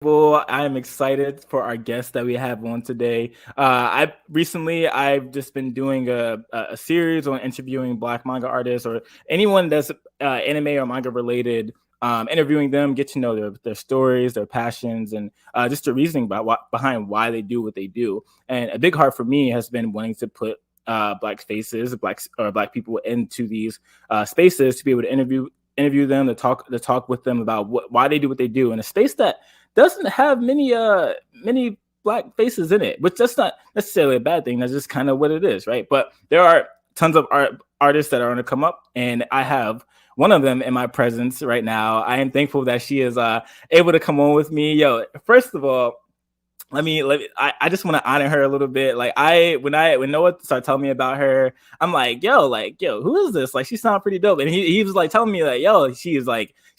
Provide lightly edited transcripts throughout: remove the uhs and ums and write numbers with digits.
Relatable. I'm excited for our guest that we have on today. I've just been doing a series on interviewing Black manga artists or anyone that's anime or manga related. Interviewing them, get to know their stories, their passions, and just the reasoning behind why they do what they do. And a big heart for me has been wanting to put black faces, black people into these spaces to be able to interview them, to talk with them about why they do what they do in a space that doesn't have many black faces in it, which that's not necessarily a bad thing. That's just kind of what it is, right? But there are tons of artists that are going to come up, and I have one of them in my presence right now. I am thankful that she is able to come on with me. Yo, first of all, I just want to honor her a little bit. When Noah started telling me about her, I'm like, yo, who is this? Like, she sounds pretty dope. And he was like telling me like, yo, she's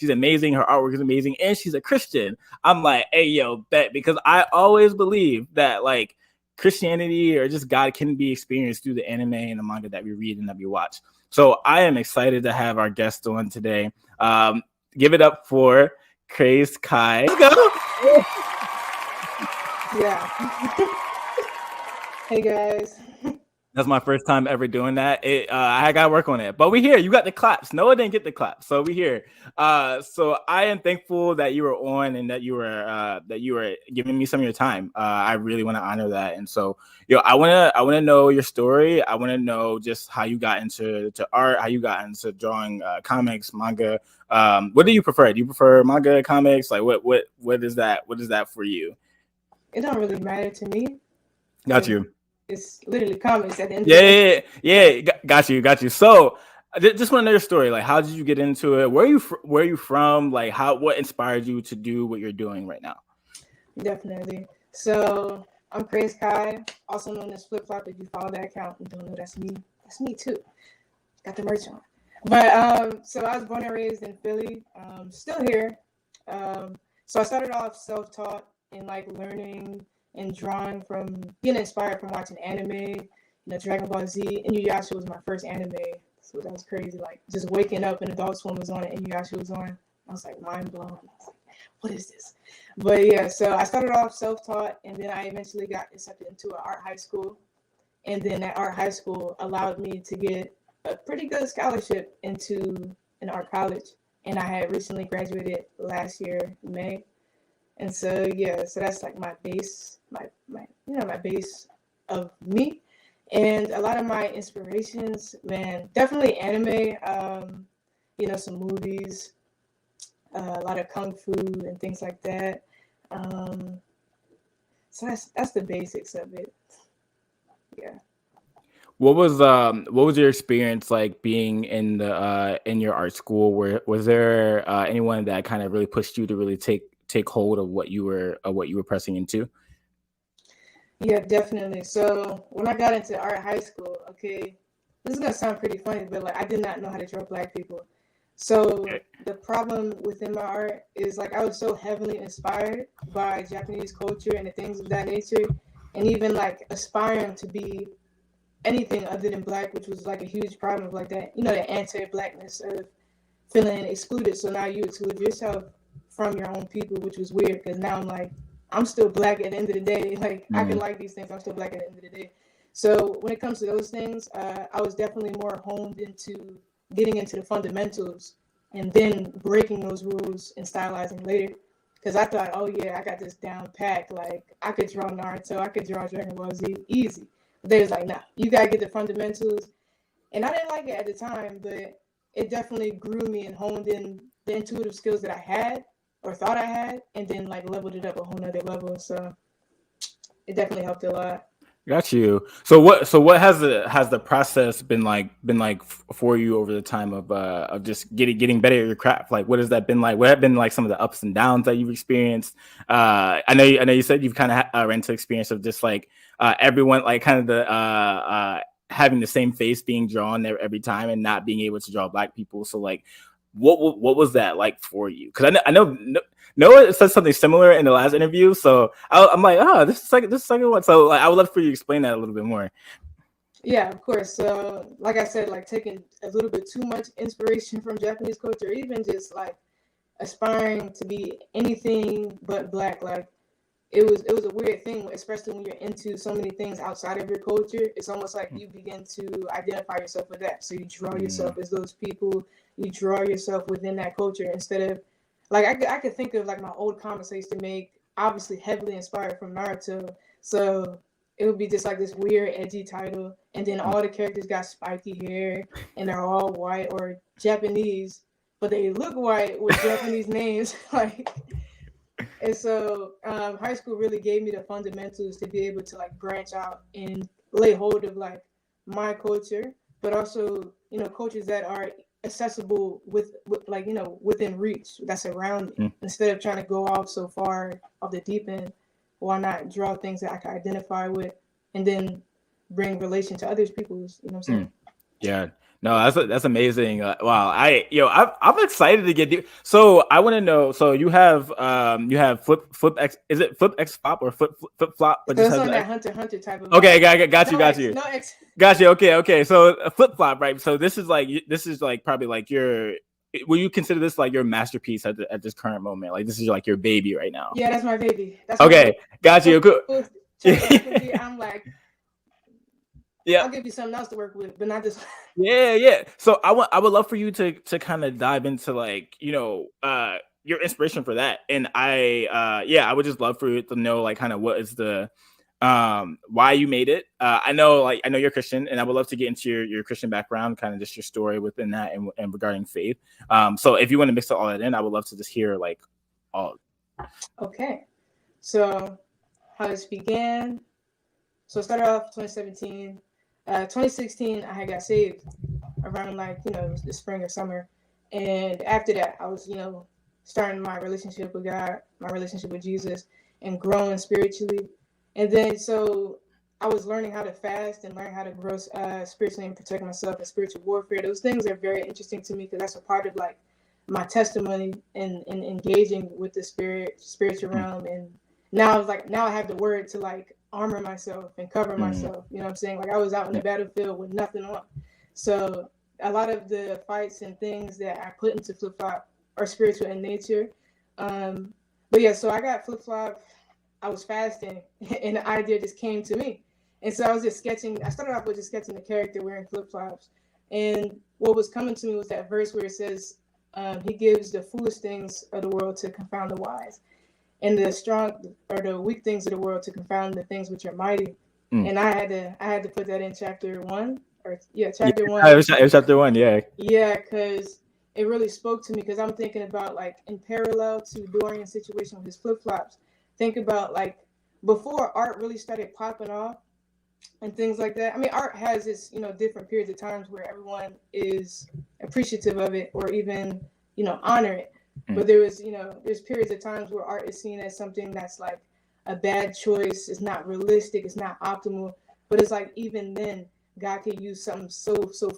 amazing. Her artwork is amazing, and she's a Christian. I'm like, hey, yo, bet, because I always believe that like Christianity or just God can be experienced through the anime and the manga that we read and that we watch. So I am excited to have our guest on today. Give it up for Krazed Kai. Let's go. Yeah. Hey guys. That's my first time ever doing that. I got to work on it, but we here. You got the claps. Noah didn't get the claps, so we here. So I am thankful that you were on and that you were giving me some of your time. I really want to honor that, and so I wanna know your story. I want to know just how you got into art, how you got into drawing comics, manga. What do you prefer? Do you prefer manga, comics? Like what is that? What is that for you? It don't really matter to me. Got you. It's literally comics at the end of the day. Yeah. Got you. So I just want to know your story. Like, how did you get into it? Where are you from? Like, what inspired you to do what you're doing right now? Definitely. So I'm Krazed Kai, also known as Flip Flop. If you follow that account, you don't know that's me. That's me too. Got the merch on. But so I was born and raised in Philly. Still here. So I started off self-taught and like learning and drawing from being inspired from watching anime, Dragon Ball Z. Inuyasha was my first anime, so that was crazy. Like just waking up and Adult Swim was on and Inuyasha was on. I was like mind blown. I was like, what is this? But yeah, so I started off self-taught, and then I eventually got accepted into an art high school, and then that art high school allowed me to get a pretty good scholarship into an art college, and I had recently graduated last year in May. And so so that's like my base, my base of me. And a lot of my inspirations, man, definitely anime, some movies, a lot of kung fu and things like that. So that's the basics of it. Yeah. What was your experience like being in the in your art school? Was there anyone that kind of really pushed you to really take hold of what you were pressing into? Yeah, definitely. So when I got into art high school, okay, this is gonna sound pretty funny, but like I did not know how to draw black people. So the problem within my art is like I was so heavily inspired by Japanese culture and the things of that nature, and even like aspiring to be anything other than black, which was like a huge problem of like that, the anti-blackness of feeling excluded. So now you exclude yourself from your own people, which was weird because now I'm like, I'm still black at the end of the day. Like I can like these things, I'm still black at the end of the day. So when it comes to those things, I was definitely more honed into getting into the fundamentals and then breaking those rules and stylizing later. Because I thought, oh yeah, I got this down pat. Like I could draw Naruto, I could draw Dragon Ball Z, easy. But they was like, nah, you gotta get the fundamentals. And I didn't like it at the time, but it definitely grew me and honed in the intuitive skills that I had or thought I had, and then like leveled it up a whole nother level. So it definitely helped a lot. Got you. So what has the process been like for you over the time of just getting better at your craft? Like, what has that been like? What have been like some of the ups and downs that you've experienced? I know you said you've kind of ran into experience of just like everyone like kind of the having the same face being drawn there every time and not being able to draw black people. So like, what was that like for you? Because I know Noah said something similar in the last interview, so I'm like, this is the second one. So like, I would love for you to explain that a little bit more. Yeah, of course. So like I said, like taking a little bit too much inspiration from Japanese culture, even just like aspiring to be anything but black. Like it was a weird thing, especially when you're into so many things outside of your culture. It's almost like you begin to identify yourself with that. So you draw yourself as those people. You draw yourself within that culture instead of like I could think of like my old comics I used to make, obviously heavily inspired from Naruto. So it would be just like this weird edgy title, and then all the characters got spiky hair and they're all white or Japanese, but they look white with Japanese names. Like, and so high school really gave me the fundamentals to be able to like branch out and lay hold of like my culture, but also, you know, cultures that are accessible with like, you know, within reach, that's around me. Instead of trying to go off so far off the deep end, why not draw things that I can identify with and then bring relation to others people's, you know what I'm saying? Yeah. No, that's amazing. Wow. I'm excited to get. So I want to know. So you have flip X. Is it flip X flop or flip flop? But it's on that Hunter type of. Okay, got you. No X. Got you. Okay. So a flip flop, right? So this is like probably like your. Will you consider this like your masterpiece at this current moment? Like this is like your baby right now. Yeah, that's my baby. That's okay. Got you. Cool. I'm like. Yeah, I'll give you something else to work with, but not this. Yeah. So I would love for you to kind of dive into like, you know, your inspiration for that. And I would just love for you to know like kind of what is the why you made it. I know you're Christian, and I would love to get into your Christian background, kind of just your story within that and regarding faith. So if you want to mix all that in, I would love to just hear like all. Okay, so how this began. So it started off 2017. 2016, I had got saved around like, you know, the spring or summer. And after that, I was, you know, starting my relationship with God, my relationship with Jesus, and growing spiritually. And then so I was learning how to fast and learn how to grow spiritually and protect myself in spiritual warfare. Those things are very interesting to me because that's a part of like my testimony and engaging with the spiritual realm. And now I have the word to like armor myself and cover myself, you know what I'm saying? Like I was out in the battlefield with nothing on. So a lot of the fights and things that I put into flip-flop are spiritual in nature. But yeah, so I got flip-flop, I was fasting, and the idea just came to me. And so I was just sketching, I started off with just sketching the character wearing flip-flops. And what was coming to me was that verse where it says, he gives the foolish things of the world to confound the wise, and the strong or the weak things of the world to confound the things which are mighty. And I had to put that in chapter 1 chapter 1. It was chapter 1, yeah. Yeah, because it really spoke to me because I'm thinking about like in parallel to Dorian's situation with his flip-flops, think about like before art really started popping off and things like that. I mean, art has its, you know, different periods of times where everyone is appreciative of it or even, you know, honor it. But there's periods of times where art is seen as something that's like a bad choice. It's not realistic. It's not optimal. But it's like even then, God could use something so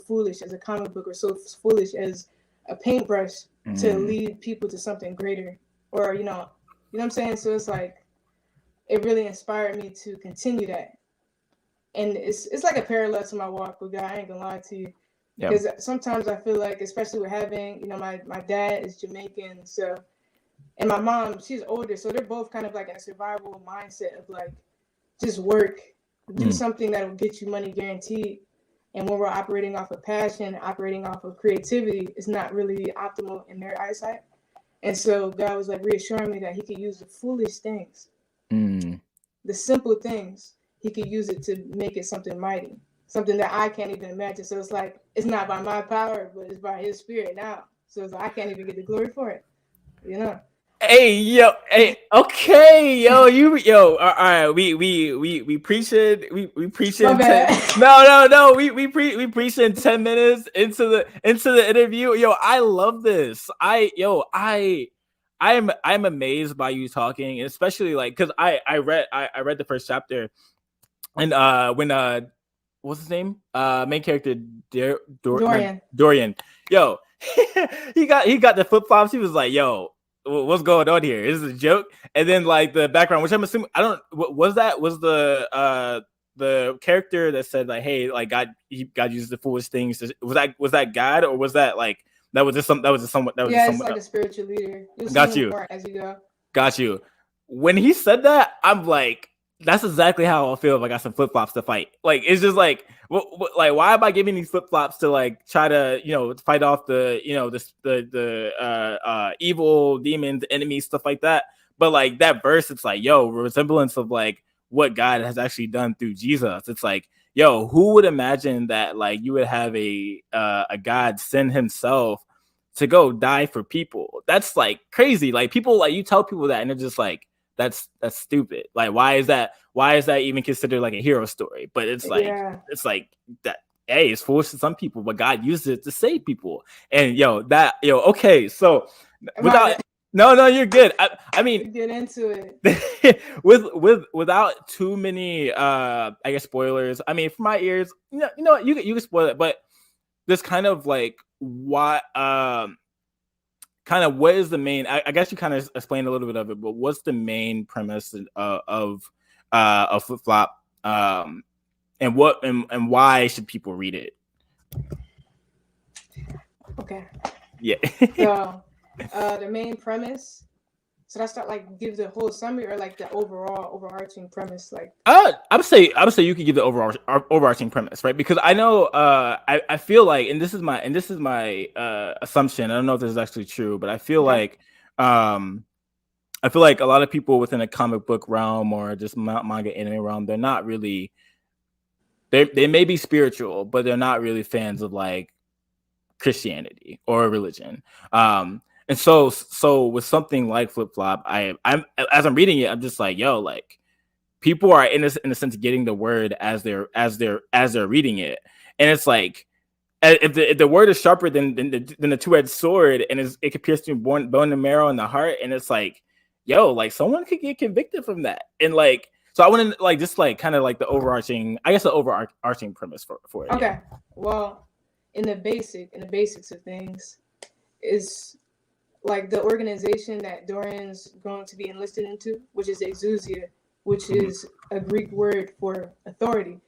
foolish as a comic book or so foolish as a paintbrush to lead people to something greater. Or you know what I'm saying. So it's like it really inspired me to continue that. And it's like a parallel to my walk with God. I ain't gonna lie to you. Because sometimes I feel like, especially with having, you know, my dad is Jamaican, so, and my mom, she's older, so they're both kind of like in a survival mindset of like, just work, do something that will get you money guaranteed. And when we're operating off of passion, operating off of creativity, it's not really optimal in their eyesight. And so God was like reassuring me that he could use the foolish things, the simple things, he could use it to make it something mighty. Something that I can't even imagine. So it's like, it's not by my power, but it's by his spirit now. So it's like, I can't even get the glory for it, you know? Okay, all right, we preach it. We preach it. No. We preach in 10 minutes into the interview. I love this. I'm amazed by you talking, especially like, cause I read the first chapter, and when what's his name? Main character Dorian. Yo, he got the flip flops. He was like, "Yo, what's going on here? Is this a joke?" And then like the background, which I'm assuming, I don't. What was that? Was the character that said like, "Hey, like God uses the foolish things." Was that God, or was that like That was just some. That was just somewhat. That was just Yeah, it's somewhat. like a spiritual leader. You'll see Got him you. more as you go. Got you. When he said that, I'm like, that's exactly how I feel if I got some flip flops to fight. Like, it's just like, like, why am I giving these flip flops to like try to, fight off the, the evil demons, enemies, stuff like that. But like that verse, it's like, yo, resemblance of like what God has actually done through Jesus. It's like, yo, who would imagine that like you would have a God send Himself to go die for people? That's like crazy. Like people, like you tell people that and they're just like, that's stupid. Like why is that even considered like a hero story? But it's like that, hey, it's foolish to some people, but God used it to save people. And okay, so no, you're good. I mean, get into it without too many I guess spoilers. I mean, for my ears, you know what, you can spoil it, but this kind of like what kind of what is the main, I guess you kind of explained a little bit of it, but what's the main premise of Flip Flop, and what and why should people read it? Okay. Yeah. So the main premise. So that's not like give the whole summary or like the overarching premise. Like I would say you could give the overarching premise, right? Because I know I feel like, and this is my assumption. I don't know if this is actually true, but I feel like a lot of people within a comic book realm or just manga anime realm, they're not really, they may be spiritual, but they're not really fans of like Christianity or religion. And so with something like Flip Flop, I'm as I'm reading it, I'm just like, yo, like people are in a sense getting the word as they're reading it, and it's like if the word is sharper than the two-edged sword, and it can pierce through bone and marrow in the heart, and it's like, yo, like someone could get convicted from that, and like so I want to like just like kind of like the overarching premise for it. Okay, yeah. Well, in the basics of things is like the organization that Dorian's going to be enlisted into, which is Exousia, which is a Greek word for authority.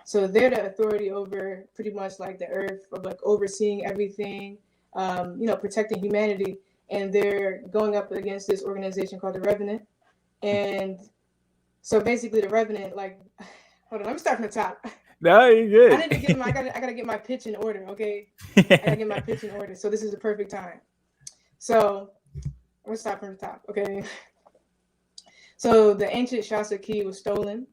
So they're the authority over pretty much like the earth, of like overseeing everything, protecting humanity. And they're going up against this organization called the Revenant. And so basically the Revenant, like, hold on, let me start from the top. No, you're good. I need to I gotta get my pitch in order, okay? I gotta get my pitch in order. So this is the perfect time. So I'm gonna start from the top, okay? So the ancient Shasta key was stolen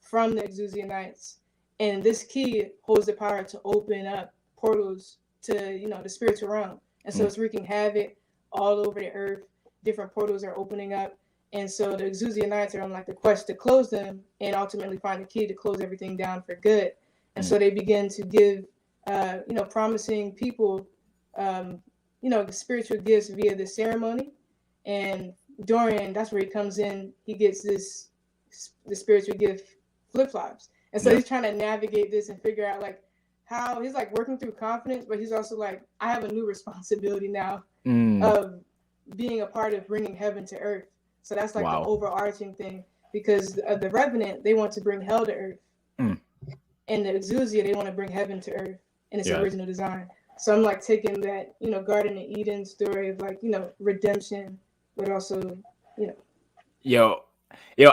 from the Exousia Knights, and this key holds the power to open up portals to the spiritual realm. And so it's wreaking havoc all over the earth. Different portals are opening up, and so the Exousia Knights are on like the quest to close them and ultimately find the key to close everything down for good. And so they begin to give promising people spiritual gifts via the ceremony. And Dorian, that's where he comes in. He gets the spiritual gift Flip Flops, and so he's trying to navigate this and figure out like how he's like working through confidence, but he's also like, I have a new responsibility now of being a part of bringing heaven to earth. So that's like the overarching thing, because the Revenant, they want to bring hell to earth, and the Exousia, they want to bring heaven to earth in its original design. So I'm like taking that Garden of Eden story of like redemption, but also Yo,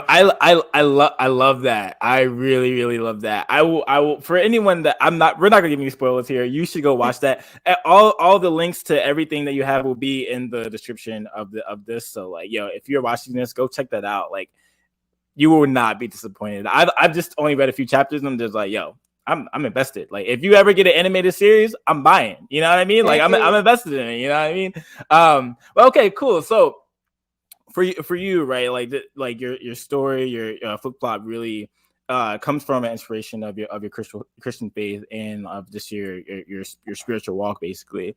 I love that. I really, really love that. I will for anyone that we're not gonna give any spoilers here. You should go watch that. All the links to everything that you have will be in the description of this. So like, yo, if you're watching this, go check that out. Like, you will not be disappointed. I've just only read a few chapters and I'm just like, yo, I'm invested. Like, if you ever get an animated series, I'm buying. You know what I mean? Like, I'm invested in it. You know what I mean? Well, okay, cool. So for you, right? Like your story, your Flip Flop really comes from an inspiration of your Christian faith and of just your spiritual walk, basically.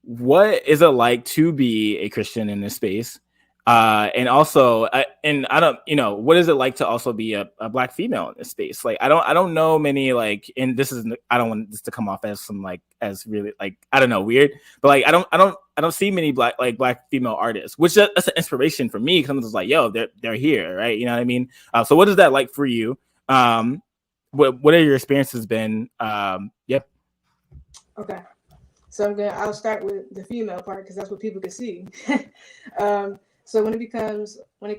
What is it like to be a Christian in this space? And also, and I don't, what is it like to also be a Black female in this space? Like, I don't know many, like, and this is, I don't want this to come off as some like, as really like, I don't know, weird, but like, I don't see many Black female artists, which that's an inspiration for me. Cause I'm just like, yo, they're here. Right. You know what I mean? So what is that like for you? What are your experiences been? Yep. Okay. So I'll start with the female part because that's what people can see. So when it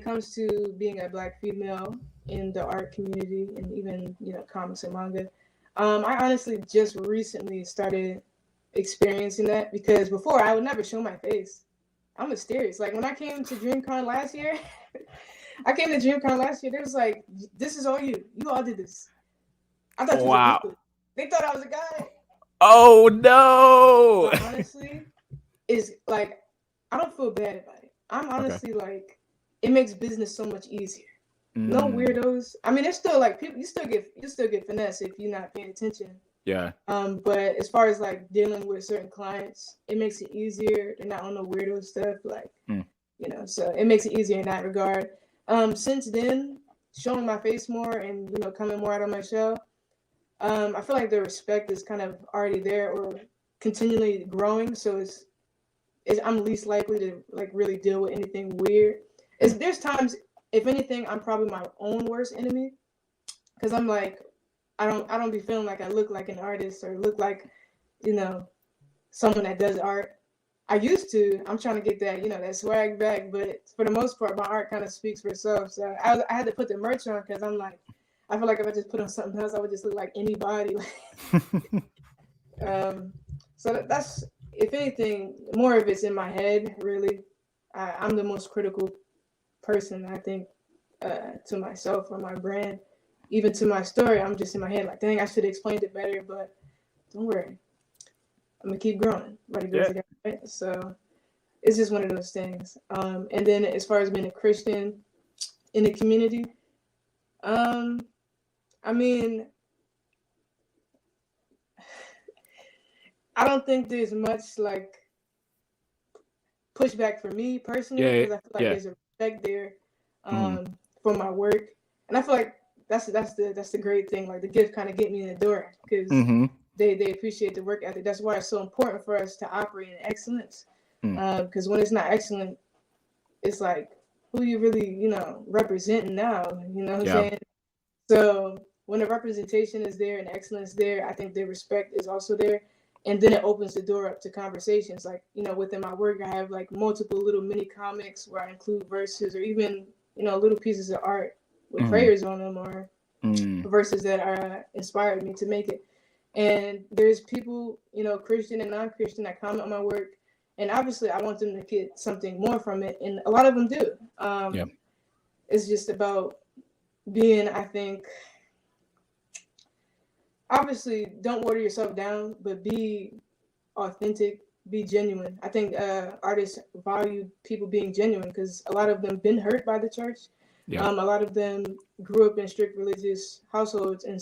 comes to being a Black female in the art community and even comics and manga, I honestly just recently started experiencing that because before I would never show my face. I'm mysterious. Like when I came to DreamCon last year, there was like, this is all you. You all did this. I thought you was a dude. They thought I was a guy. Oh no! But honestly, is like I don't feel bad about it. I'm honestly like, it makes business so much easier. No weirdos. I mean, there's still like people. You still get finesse if you're not paying attention. Yeah. But as far as like dealing with certain clients, it makes it easier. They're not on the weirdo stuff, like so it makes it easier in that regard. Since then, showing my face more and coming more out of my shell, I feel like the respect is kind of already there or continually growing. So I'm least likely to like really deal with anything weird. There's times, if anything, I'm probably my own worst enemy because I'm like, I don't be feeling like I look like an artist or look like, someone that does art. I used to. I'm trying to get that, that swag back, but for the most part, my art kind of speaks for itself. So I had to put the merch on because I'm like, I feel like if I just put on something else, I would just look like anybody. So that's, if anything, more of it's in my head, really. I'm the most critical person, I think, to myself or my brand. Even to my story, I'm just in my head like, dang, I should have explained it better, but don't worry. I'm going to keep growing. Right? So it's just one of those things. And then as far as being a Christian in the community, I mean, I don't think there's much like pushback for me personally because I feel like there's a respect there for my work, and I feel like that's the great thing. Like the gift kind of get me in the door because they appreciate the work ethic. That's why it's so important for us to operate in excellence. Because when it's not excellent, it's like, who you really representing now? You know what I'm saying? So when the representation is there and excellence there, I think the respect is also there. And then it opens the door up to conversations. Like, within my work, I have like multiple little mini comics where I include verses or even, little pieces of art with prayers on them or verses that are inspired me to make it. And there's people, Christian and non-Christian, that comment on my work. And obviously I want them to get something more from it. And a lot of them do. It's just about being, I think, obviously don't water yourself down, but be authentic, be genuine. I think artists value people being genuine because a lot of them been hurt by the church. A lot of them grew up in strict religious households, and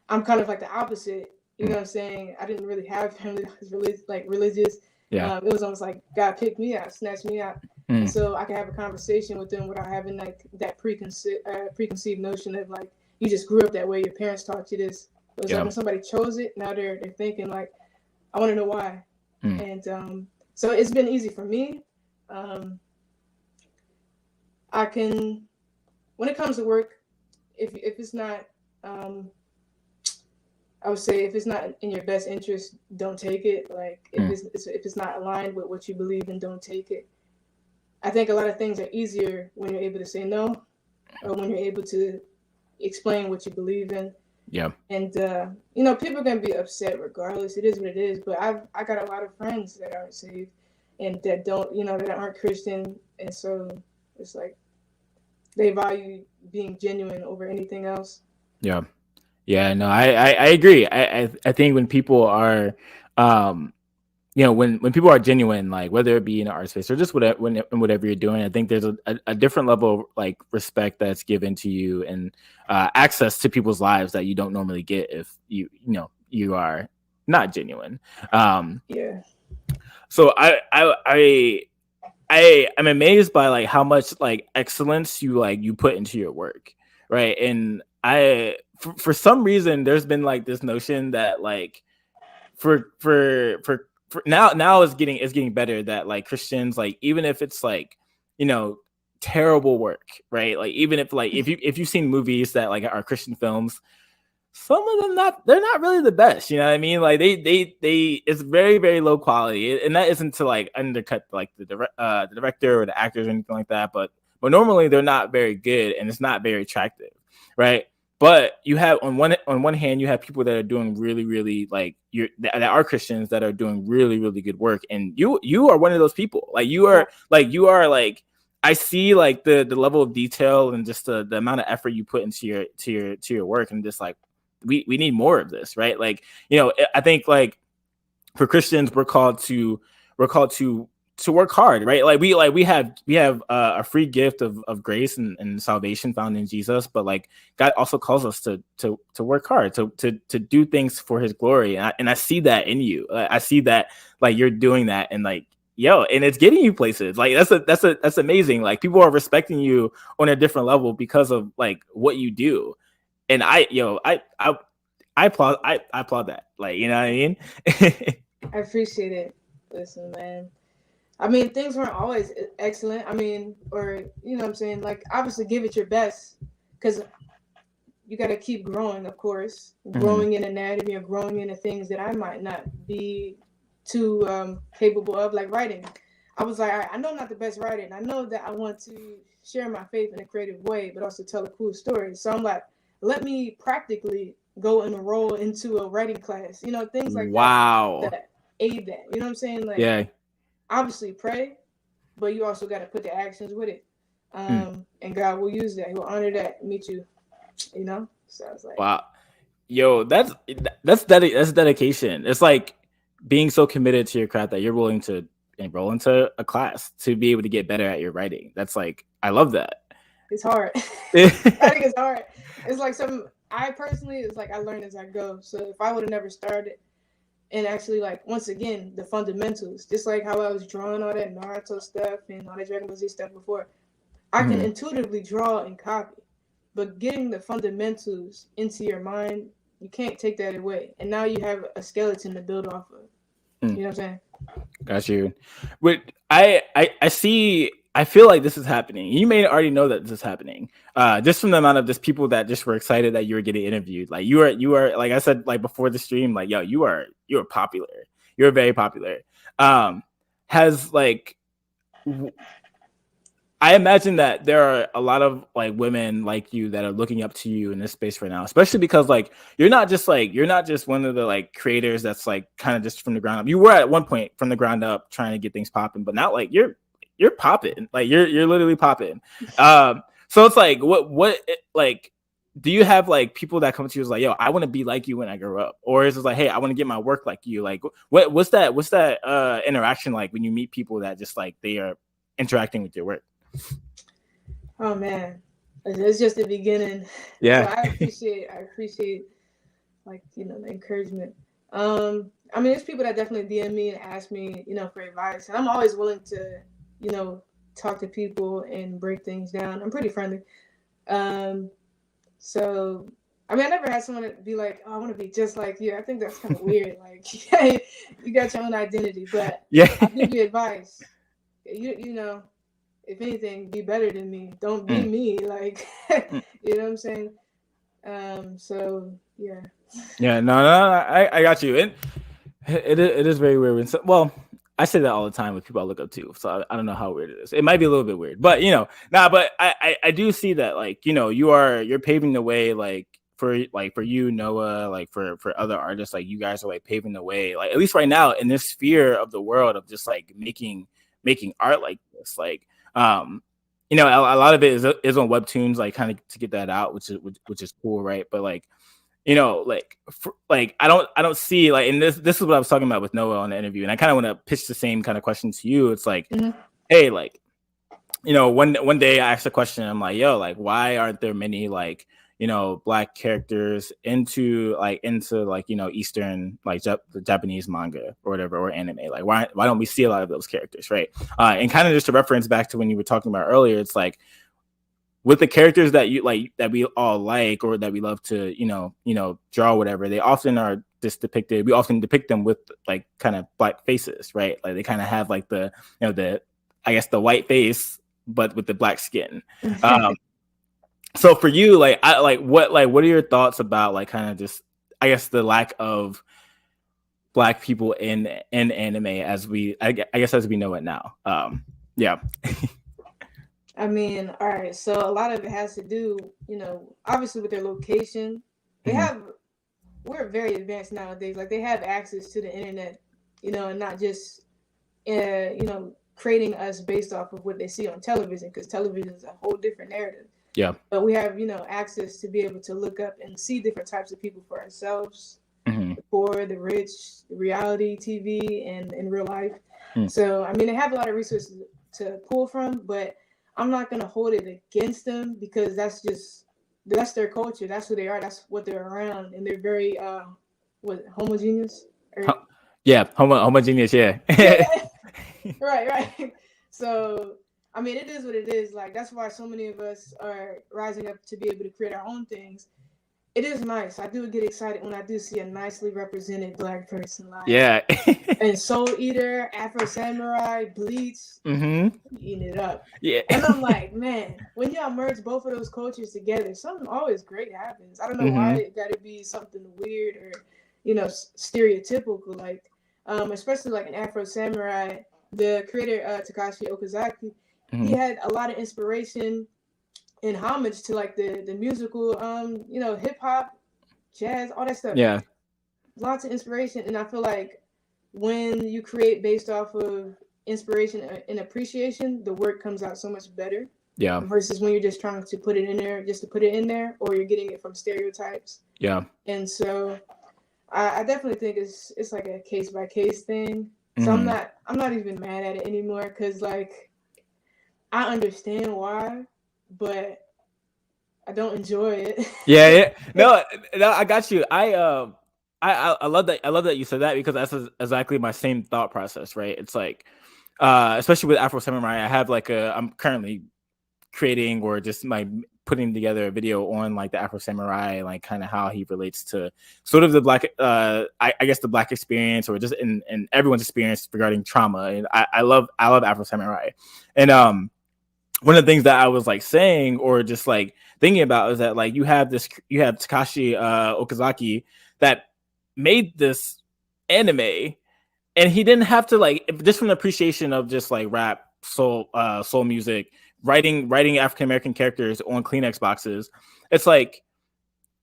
I'm kind of like the opposite. You know what I'm saying? I didn't really have family that was religious. It was almost like God picked me out, snatched me out. And so I could have a conversation with them without having like that preconceived notion of like, you just grew up that way, your parents taught you this. It was like when somebody chose it, now they're thinking like, I want to know why. And so it's been easy for me. I can, when it comes to work, if it's not, I would say if it's not in your best interest, don't take it. Like if it's not aligned with what you believe in, don't take it. I think a lot of things are easier when you're able to say no, or when you're able to explain what you believe in. And people are gonna be upset regardless. It is what it is. But I got a lot of friends that aren't saved and that don't, that aren't Christian, and so it's like they value being genuine over anything else. No, I agree. I think when people are when people are genuine, like whether it be in the art space or just whatever you're doing, I think there's a different level of like respect that's given to you and access to people's lives that you don't normally get if you are not genuine. So I'm amazed by like how much like excellence you put into your work, right? And for some reason there's been like this notion that like for now it's getting better that like Christians, like even if it's like terrible work, right? Like even if like if you've seen movies that like are Christian films, some of them they're not really the best, you know what I mean? Like they it's very, very low quality, and that isn't to like undercut like the director or the actors or anything like that, but normally they're not very good and it's not very attractive, right? But you have on one hand you have people that are doing really, really like that are Christians that are doing really, really good work, and you are one of those people. Like you are like I see like the level of detail and just the amount of effort you put into your work, and just like we need more of this, right? Like, you know, I think like for Christians we're called to work hard, right? Like we have a free gift of grace and salvation found in Jesus, but like God also calls us to work hard, to do things for His glory, and I see that in you. I see that like you're doing that, and like yo, and it's getting you places. Like that's amazing. Like people are respecting you on a different level because of like what you do, and I applaud that. Like, you know what I mean? I appreciate it. Listen, man. I mean, things weren't always excellent. I mean, or you know what I'm saying? Like, obviously, give it your best, because you got to keep growing, of course, growing in anatomy or growing into things that I might not be too capable of, like writing. I was like, I know I'm not the best writer, and I know that I want to share my faith in a creative way, but also tell a cool story. So I'm like, let me practically go and enroll into a writing class, you know, things like that aid that. You know what I'm saying? Like, yeah. Obviously pray, but you also got to put the actions with it. And God will use that. He will honor that, meet you, you know? So I was like, wow. Yo, that's dedication. It's like being so committed to your craft that you're willing to enroll into a class to be able to get better at your writing. That's like, I love that. It's hard. I think it's hard. It's like I personally, it's like I learn as I go. So if I would have never started, and actually, like, once again, the fundamentals, just like how I was drawing all that Naruto stuff and all that Dragon Ball Z stuff before, I can intuitively draw and copy, but getting the fundamentals into your mind, you can't take that away. And now you have a skeleton to build off of. You know what I'm saying? Got you. But I see. I feel like this is happening. You may already know that this is happening. Just from the amount of just people that just were excited that you were getting interviewed. Like you are like I said like before the stream. Like yo, you are popular. You're very popular. Has like. I imagine that there are a lot of like women like you that are looking up to you in this space right now, especially because like you're not just one of the like creators that's like kind of just from the ground up. You were at one point from the ground up trying to get things popping, but now like you're popping, like you're literally popping. So it's like what like do you have like people that come to you as like, yo, I want to be like you when I grow up, or is it like, hey, I want to get my work like you? Like what's that interaction like when you meet people that just like they are interacting with your work? Oh man, it's just the beginning. Yeah. So I appreciate like, you know, the encouragement. I mean, there's people that definitely DM me and ask me, you know, for advice, and I'm always willing to, you know, talk to people and break things down. I'm pretty friendly. So I mean, I never had someone be like, "Oh, I want to be just like you." I think that's kind of weird. Like, you got your own identity, but yeah, I give you advice. You know, if anything, be better than me. Don't be me. Like, you know what I'm saying? So yeah. Yeah, no, I got you. It is very weird. Well, I say that all the time with people I look up to. So I don't know how weird it is. It might be a little bit weird, but you know, but I do see that like, you know, you're paving the way like for you, Noah, like for other artists, like you guys are like paving the way, like at least right now in this sphere of the world of just like making art like this. Like you know, a lot of it is on webtoons, like kind of to get that out, which is cool, right? But like, you know, like I don't see like, and this is what I was talking about with Noah on the interview, and I kind of want to pitch the same kind of question to you. It's like, hey, like, you know, one day I asked a question, I'm like, yo, like, why aren't there many like, you know, Black characters into like you know, Eastern like the Japanese manga or whatever, or anime? Like, why don't we see a lot of those characters, right? And kind of just to reference back to when you were talking about earlier, it's like with the characters that you like, that we all like, or that we love to, you know, draw, whatever, they often are just depicted. We often depict them with like kind of Black faces, right? Like they kind of have like the, you know, I guess the white face, but with the Black skin. So for you, what are your thoughts about like kind of just, I guess, the lack of Black people in anime as I guess as we know it now. Yeah. I mean, all right. So a lot of it has to do, obviously with their location. They Mhm. have We're very advanced nowadays. Like they have access to the internet, and not just creating us based off of what they see on television, because television is a whole different narrative. Yeah. But we have, access to be able to look up and see different types of people for ourselves, Mhm. the poor, the rich, the reality TV, and in real life. Mm. So, I mean, they have a lot of resources to pull from, but I'm not going to hold it against them because that's their culture. That's who they are. That's what they're around. And they're very, homogeneous? Or, Yeah. Homogeneous. Yeah. yeah, right. So, I mean, it is what it is. Like, that's why so many of us are rising up to be able to create our own things. It is nice. I do get excited when I do see a nicely represented Black person, like Yeah. and Soul Eater, Afro Samurai, Bleach, Mm-hmm. eating it up. Yeah. And I'm like, man, when y'all merge both of those cultures together, something always great happens. I don't know why Mm-hmm. it got to be something weird or, stereotypical. Like, especially like an Afro Samurai, the creator Takashi Okazaki, he Mm-hmm. had a lot of inspiration and homage to like the musical, hip hop, jazz, all that stuff. Yeah. Lots of inspiration, and I feel like when you create based off of inspiration and appreciation, the work comes out so much better. Yeah. Versus when you're just trying to put it in there just to put it in there, or you're getting it from stereotypes. Yeah. And so I definitely think it's like a case by case thing. So Mm-hmm. I'm not even mad at it anymore because like I understand why, but I don't enjoy it. Yeah, yeah. No, I got you. I love that. I love that you said that because that's exactly my same thought process, right? It's like, especially with Afro Samurai, I'm currently creating or just like putting together a video on like the Afro Samurai, like kind of how he relates to sort of the Black, I guess the Black experience or just in everyone's experience regarding trauma. And I love Afro Samurai, and one of the things that I was like saying or just like thinking about is that like you have Takashi Okazaki that made this anime, and he didn't have to like just from the appreciation of just like rap, soul music, writing African American characters on Kleenex boxes. It's like,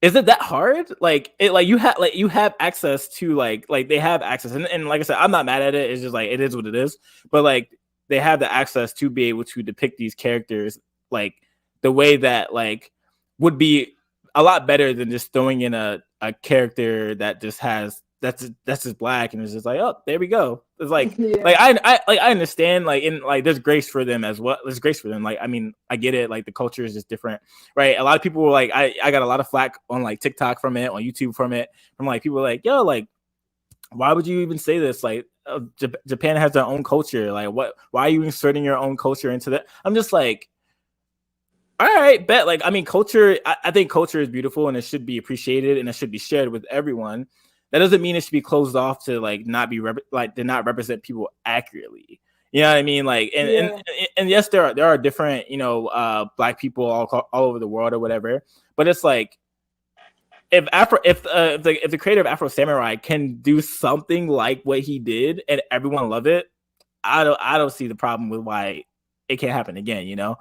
is it that hard? Like it, like you have access to like they have access, and like I said, I'm not mad at it. It's just like it is what it is. But like they have the access to be able to depict these characters like the way that like would be a lot better than just throwing in a character that just has that's just Black and it's just like, oh, there we go. It's like Yeah. like I understand like in like there's grace for them as well. There's grace for them. Like I mean I get it. Like the culture is just different, right? A lot of people were like I got a lot of flack on like TikTok from it, on YouTube from it, from like people like, yo, like why would you even say this? Like Japan has their own culture. Like what? Why are you inserting your own culture into that? I'm just like, all right, bet. Like I mean, culture. I think culture is beautiful and it should be appreciated and it should be shared with everyone. That doesn't mean it should be closed off to like not be to not represent people accurately. You know what I mean? Like Yeah. and yes, there are different Black people all over the world or whatever. But it's like if the creator of Afro Samurai can do something like what he did and everyone love it, I don't see the problem with why it can't happen again. Yeah.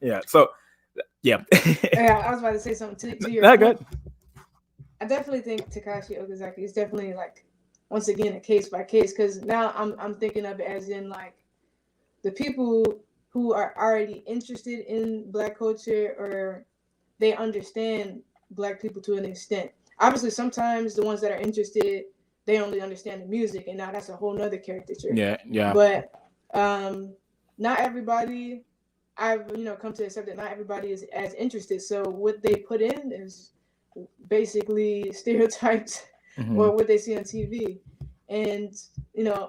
Yeah. So yeah. Yeah, I was about to say something to your Not point. good. I definitely think Takashi Okazaki is definitely like once again a case by case because now I'm thinking of it as in like the people who are already interested in Black culture or they understand Black people to an extent. Obviously, sometimes the ones that are interested they only understand the music, and now that's a whole nother caricature. Yeah. Yeah. But not everybody. I've come to accept that not everybody is as interested. So what they put in is basically stereotypes Mm-hmm. or what they see on TV. And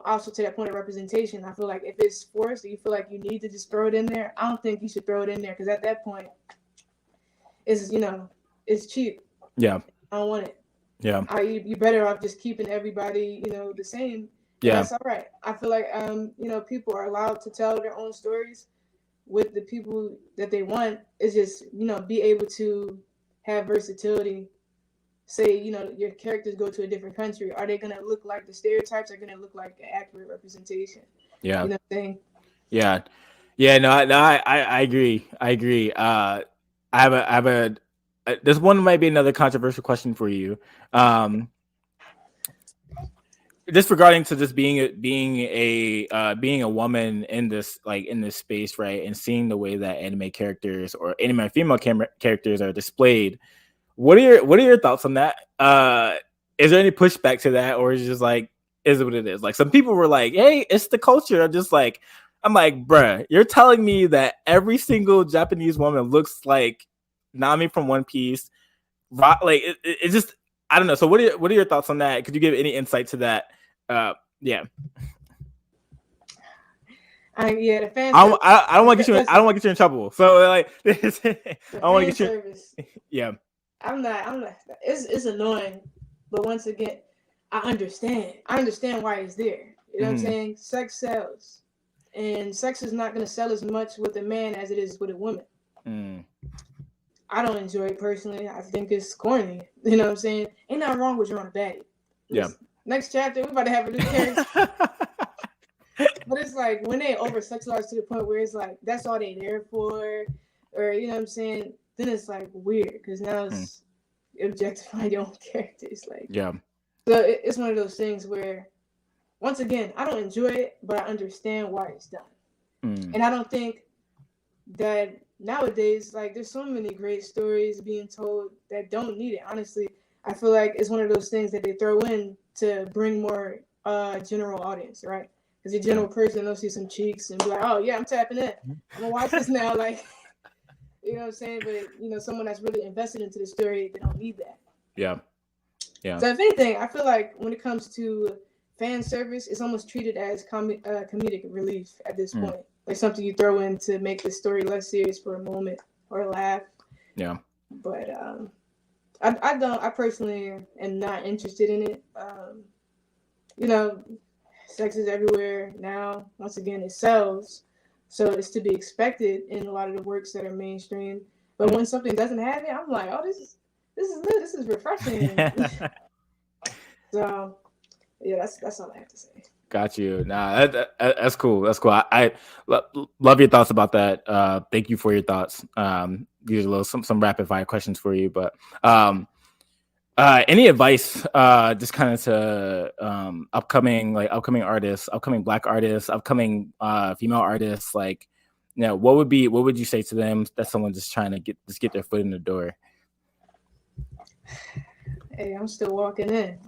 also to that point of representation, I feel like if it's forced, or you feel like you need to just throw it in there. I don't think you should throw it in there because at that point, it's cheap. Yeah. I don't want it. Yeah. You better off just keeping everybody the same. And Yeah. that's all right. I feel like people are allowed to tell their own stories with the people that they want is just, be able to have versatility. Say, your characters go to a different country. Are they going to look like the stereotypes? Are going to look like an accurate representation? Yeah. You know what I'm saying? Yeah. Yeah. No, I agree. I agree. I have a, this one might be another controversial question for you. Just regarding to just being a woman in this space, right, and seeing the way that anime characters or anime female characters are displayed. What are your thoughts on that? Is there any pushback to that, or is it just like is it what it is? Like some people were like, "Hey, it's the culture." I'm like, bruh, you're telling me that every single Japanese woman looks like Nami from One Piece? Like it's just I don't know. So what are your thoughts on that? Could you give any insight to that? Yeah. Yeah, the fan I service. don't want to get you. I don't want to get you in trouble. So like, I don't want to get you. Service. Yeah. I'm not. It's annoying, but once again, I understand. I understand why it's there. You know what I'm saying? Sex sells, and sex is not going to sell as much with a man as it is with a woman. I don't enjoy it personally. I think it's corny. You know what I'm saying? Ain't nothing wrong with drawing a baddie. Yeah. Next chapter, we're about to have a new character. But it's like when they over sexualize to the point where it's like that's all they there for, or you know what I'm saying? Then it's like weird because now it's objectifying your own characters. Like, yeah. So it's one of those things where, once again, I don't enjoy it, but I understand why it's done. And I don't think that nowadays, like, there's so many great stories being told that don't need it. Honestly, I feel like it's one of those things that they throw in to bring more general audience, right? Because the general person, they'll see some cheeks and be like, oh, yeah, I'm tapping in. I'm going to watch this now. Like, you know what I'm saying? But, someone that's really invested into the story, they don't need that. Yeah. Yeah. So if anything, I feel like when it comes to fan service, it's almost treated as comedic relief at this point. Like something you throw in to make the story less serious for a moment or a laugh. Yeah. But I personally am not interested in it. Sex is everywhere now. Once again, it sells. So it's to be expected in a lot of the works that are mainstream. But when something doesn't have it, I'm like, oh, this is good. This is refreshing. So, yeah, that's all I have to say. Got you. Nah, that's cool. That's cool. I love your thoughts about that. Thank you for your thoughts. These are some rapid fire questions for you, but any advice just kind of to upcoming artists, upcoming Black artists, upcoming female artists, like, what would you say to them that someone just trying to get their foot in the door? Hey, I'm still walking in.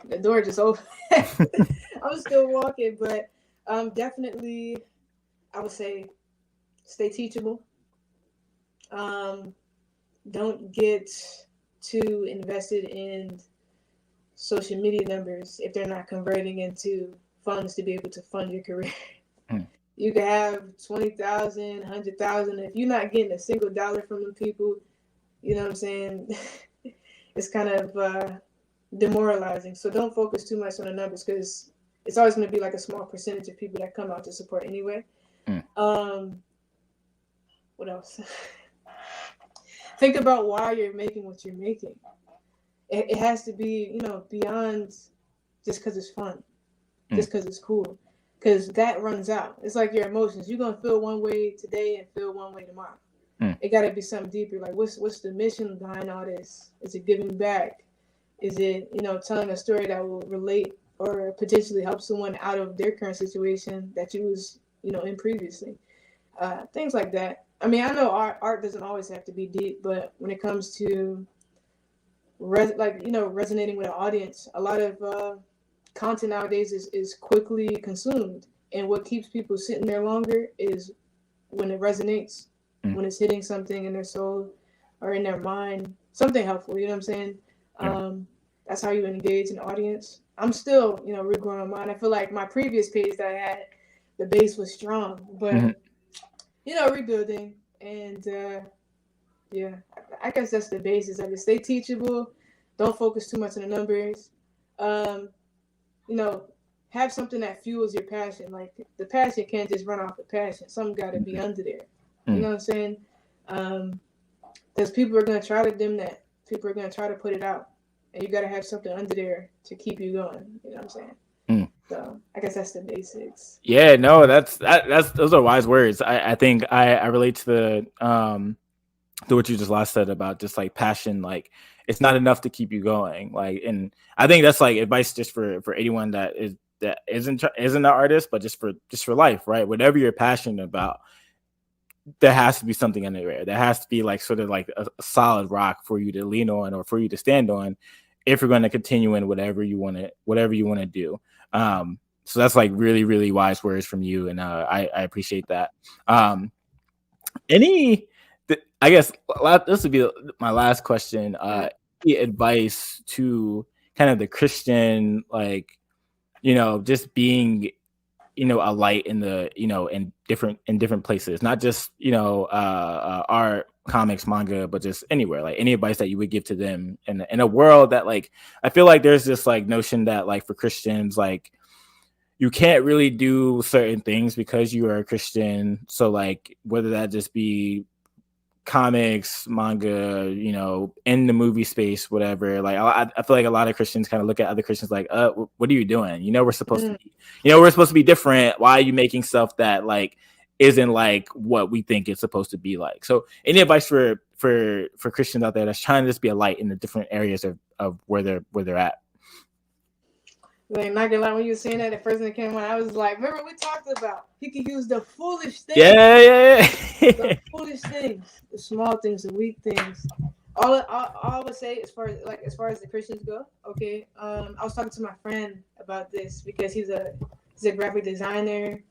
The door just opened. I'm still walking, but definitely, I would say, stay teachable. Don't get too invested in social media numbers if they're not converting into funds to be able to fund your career. You can have 20,000, 100,000. If you're not getting a single dollar from them people, you know what I'm saying? It's kind of demoralizing. So don't focus too much on the numbers because it's always going to be like a small percentage of people that come out to support anyway. What else? Think about why you're making what you're making. It has to be, beyond just because it's fun, just because it's cool. Because that runs out. It's like your emotions. You're going to feel one way today and feel one way tomorrow. It got to be something deeper. Like, what's the mission behind all this? Is it giving back? Is it, telling a story that will relate or potentially help someone out of their current situation that you was, in previously? Things like that. I mean, I know art doesn't always have to be deep, but when it comes to resonating with an audience, a lot of content nowadays is quickly consumed, and what keeps people sitting there longer is when it resonates, when it's hitting something in their soul or in their mind, something helpful. You know what I'm saying? That's how you engage an audience. I'm still, regrowing on mine. I feel like my previous page that I had, the base was strong, but rebuilding. And I guess that's the basis of it. Stay teachable. Don't focus too much on the numbers. Have something that fuels your passion. Like the passion can't just run off the passion. Something got to be under there. You know what I'm saying? Because people are going to try to dim that. People are going to try to put it out. And you got to have something under there to keep you going. You know what I'm saying? So I guess that's the basics. Yeah, no, that's those are wise words. I think I relate to what you just last said about just like passion. Like it's not enough to keep you going. Like, and I think that's like advice just for anyone that isn't an artist, but just for life, right? Whatever you're passionate about, there has to be something in there. There has to be like sort of like a solid rock for you to lean on or for you to stand on if you're going to continue in whatever you want to do. So that's like really, really wise words from you. And I appreciate that. I guess this would be my last question. Any advice to kind of the Christian, like, just being, a light in the, in different places, not just, art, comics, manga, but just anywhere, like any advice that you would give to them in a world that, like, I feel like there's this like notion that like for Christians, like you can't really do certain things because you are a Christian. So like whether that just be comics, manga, in the movie space, whatever. Like I feel like a lot of Christians kind of look at other Christians like, what are you doing? We're supposed to be, we're supposed to be different. Why are you making stuff that like isn't like what we think it's supposed to be like? So any advice for Christians out there that's trying to just be a light in the different areas of where they're at? Like, not gonna lie, when you were saying that, the first thing that came on, I was like, remember we talked about he could use the foolish things. Yeah. The foolish things, the small things, the weak things. All I would say as far as the Christians go, okay. I was talking to my friend about this because he's a graphic designer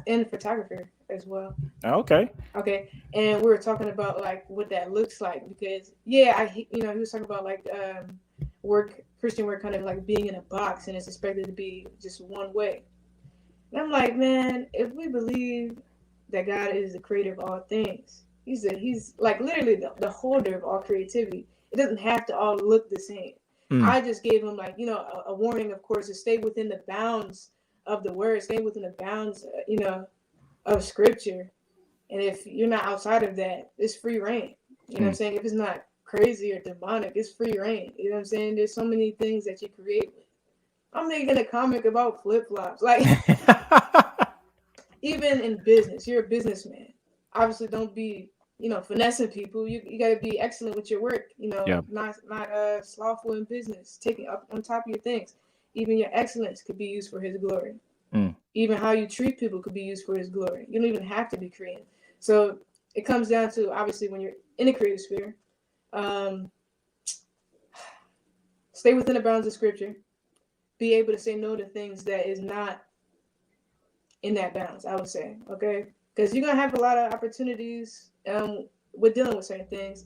and photographer as well. Okay. And we were talking about like what that looks like because he was talking about like Christian work kind of like being in a box and it's expected to be just one way. And I'm like, man, if we believe that God is the creator of all things, he's like literally the holder of all creativity. It doesn't have to all look the same. I just gave him like, a warning, of course, to stay within the bounds of the word, stay within the bounds, of scripture. And if you're not outside of that, it's free reign. You know what I'm saying? If it's not crazy or demonic, it's free reign. You know what I'm saying? There's so many things that you create with. I'm making a comic about flip-flops. Like, even in business, you're a businessman. Obviously, don't be, finessing people. You got to be excellent with your work. Not slothful in business. Taking up on top of your things. Even your excellence could be used for His glory. Even how you treat people could be used for His glory. You don't even have to be creative. So it comes down to, obviously, when you're in a creative sphere, stay within the bounds of scripture. Be able to say no to things that is not in that balance, I would say, okay? Because you're going to have a lot of opportunities with dealing with certain things.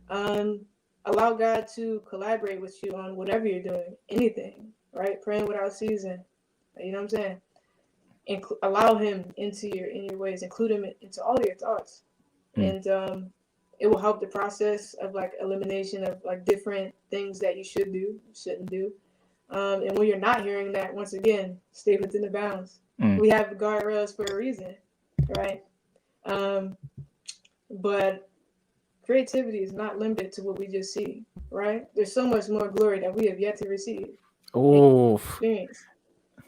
Allow God to collaborate with you on whatever you're doing, anything, right? Praying without ceasing, you know what I'm saying? Allow Him in your ways, include Him into all your thoughts. And it will help the process of like elimination of like different things that you should do, shouldn't do. And when you're not hearing that, once again, stay within the bounds. We have guardrails for a reason, right? But creativity is not limited to what we just see, right? There's so much more glory that we have yet to receive. Oh, experience,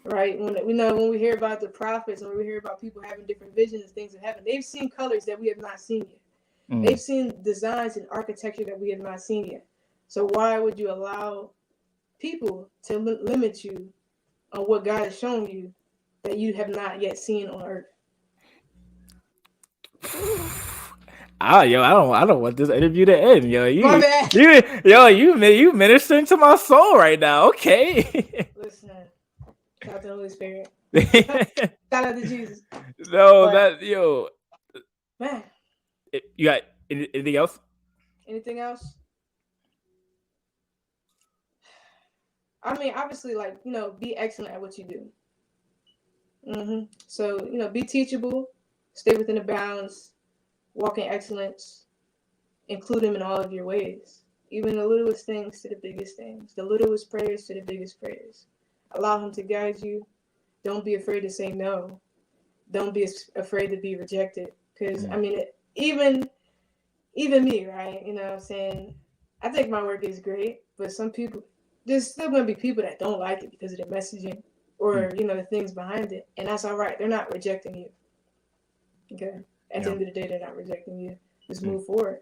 right? When we hear about the prophets, when we hear about people having different visions, things of heaven, they've seen colors that we have not seen yet. They've seen designs and architecture that we have not seen yet. So why would you allow people to limit you on what God has shown you that you have not yet seen on earth? I don't want this interview to end, yo. You ministering to my soul right now. Okay. Listen, shout out to the Holy Spirit. Shout out to Jesus. No, man. You got anything else? Anything else? I mean, obviously, like, be excellent at what you do. So, be teachable, stay within the bounds, walk in excellence, include Him in all of your ways. Even the littlest things to the biggest things, the littlest prayers to the biggest prayers. Allow Him to guide you. Don't be afraid to say no. Don't be afraid to be rejected. Because I mean, even me, right? You know what I'm saying? I think my work is great, but some people, there's still going to be people that don't like it because of the messaging or, you know, the things behind it. And that's all right. They're not rejecting you. Okay. At the end of the day, they're not rejecting you. Just move forward.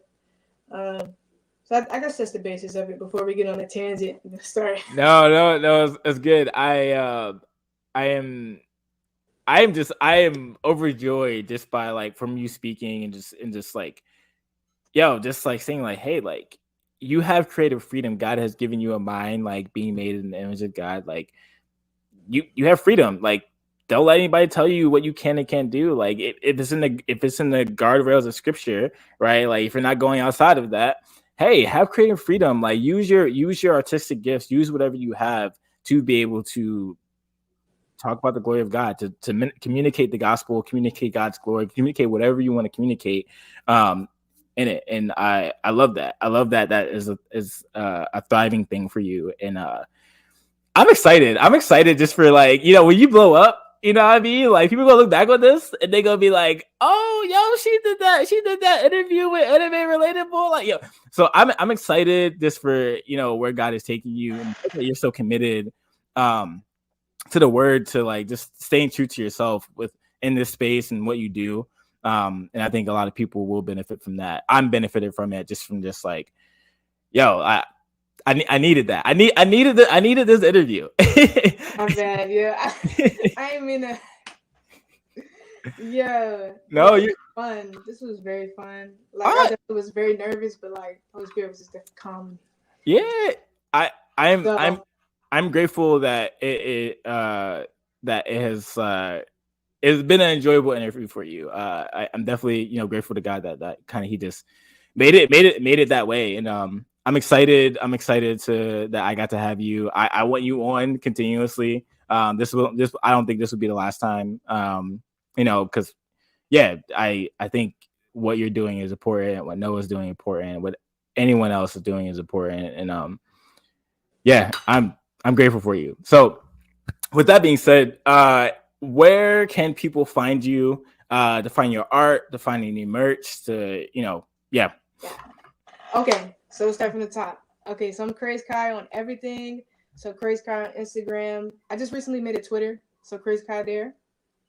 So I guess that's the basis of it before we get on a tangent and start. No, it's good. I am overjoyed just by like from you speaking and just like just like saying like, hey, like you have creative freedom. God has given you a mind, like being made in the image of God. Like you have freedom. Like don't let anybody tell you what you can and can't do. Like if it's in the guardrails of scripture, right? Like if you're not going outside of that, hey, have creative freedom. Like use your artistic gifts, use whatever you have to be able to talk about the glory of God, to communicate the gospel, communicate God's glory, communicate whatever you want to communicate in it. And I love that. I love that is a thriving thing for you. And I'm excited. I'm excited just for like, you know, when you blow up, you know what I mean? Like people gonna look back on this and they gonna be like, oh, yo, she did that interview with Anime Relatable. Like, yo. So I'm excited just for, you know, where God is taking you and that you're so committed to the word, to like just staying true to yourself with in this space and what you do. And I think a lot of people will benefit from that. I'm benefited from it just from just like, yo, I needed that. I needed this interview. I'm bad, yeah. I mean, yeah. No, you're fun. This was very fun. Like I definitely was very nervous, but like Holy Spirit was just calm. Yeah, I'm grateful that it has it's been an enjoyable interview for you. I'm definitely, you know, grateful to God that kind of he just made it that way. And I'm excited to that I got to have you. I want you on continuously. I don't think this will be the last time. You know, because I think what you're doing is important, what Noah's doing is important, what anyone else is doing is important. And I'm grateful for you. So with that being said, where can people find you to find your art, to find any merch, to, you know, yeah. Okay, so we'll start from the top. Okay, so I'm Krazed Kai on everything. So Krazed Kai on Instagram. I just recently made a Twitter, so Krazed Kai there.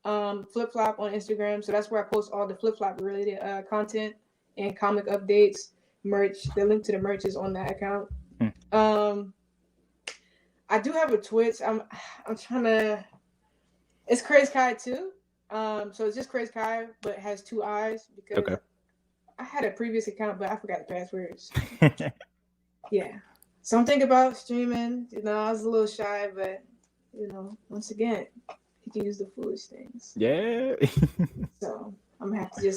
Flip Flop on Instagram. So that's where I post all the Flip Flop related content and comic updates, merch. The link to the merch is on that account. I do have a Twitch. I'm trying to. It's Krazed Kai too. So it's just Krazed Kai, but it has 2 eyes because I had a previous account, but I forgot the passwords. Yeah. So I'm thinking about streaming. You know, I was a little shy, but you know, once again, you can use the foolish things. Yeah. So I'm gonna have to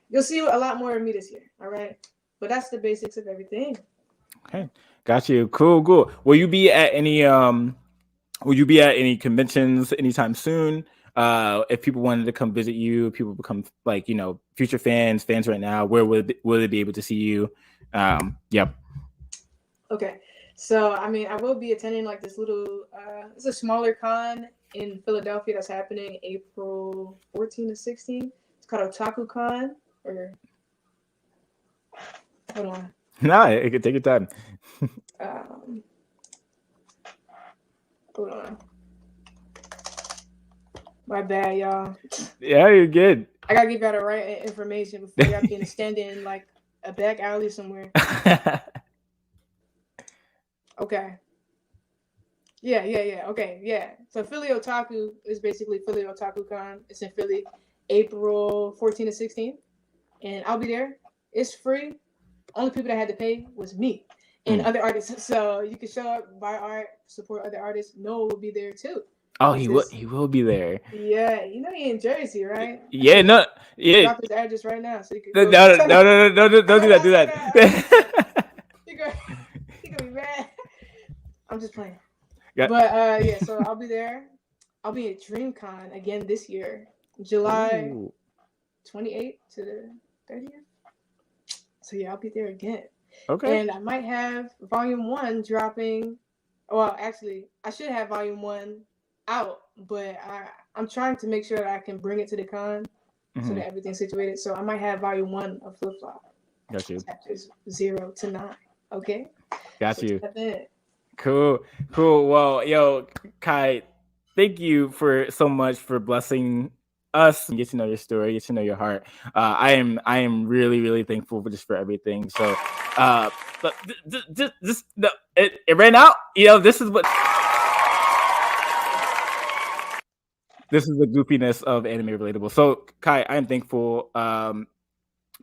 you'll see a lot more of me this year. All right. But that's the basics of everything. Okay. Got you. Cool. Will you be at any conventions anytime soon? If people wanted to come visit you, people become like, you know, future fans right now, where will they be able to see you? Yep. Okay. So, I mean, I will be attending like this little, it's a smaller con in Philadelphia that's happening April 14 to 16. It's called Otaku Con, or hold on. Nah, it could take your time. Hold on. My bad, y'all. Yeah, you're good. I gotta give y'all the right information before y'all can stand in like a back alley somewhere. Okay. Yeah. Okay, yeah. So Philly Otaku is basically Philly Otaku Con. It's in Philly, April 14 to 16. And I'll be there. It's free. Only people that had to pay was me and other artists. So you can show up, buy art, support other artists. Noah will be there too. Oh, he will be there. Yeah, you know he in Jersey, right? Yeah, no, yeah. Drop his address right now so you can. No, don't do that. He gonna be mad. I'm just playing. Yeah. But yeah, so I'll be there. I'll be at DreamCon again this year, July 28th to the 30th. So yeah, I'll be there again. Okay. And I might have Volume 1 dropping. Well, actually, I should have Volume 1 out, but I'm trying to make sure that I can bring it to the con so that everything's situated. So I might have volume 1 of Flip Flop. Got you. Chapters 0 to 9. Okay. Got So you. that's it. Cool. Well, yo, Kai, thank you for so much for blessing us and get to know your story, get to know your heart. I am really thankful for everything. So, but it ran out. This is the goofiness of Anime Relatable. So, Kai, I am thankful.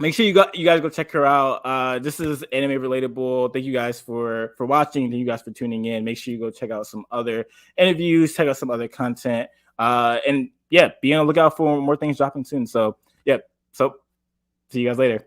Make sure you guys go check her out. This is Anime Relatable. Thank you guys for watching. Thank you guys for tuning in. Make sure you go check out some other interviews, check out some other content, and yeah, be on the lookout for more things dropping soon. So yeah, see you guys later.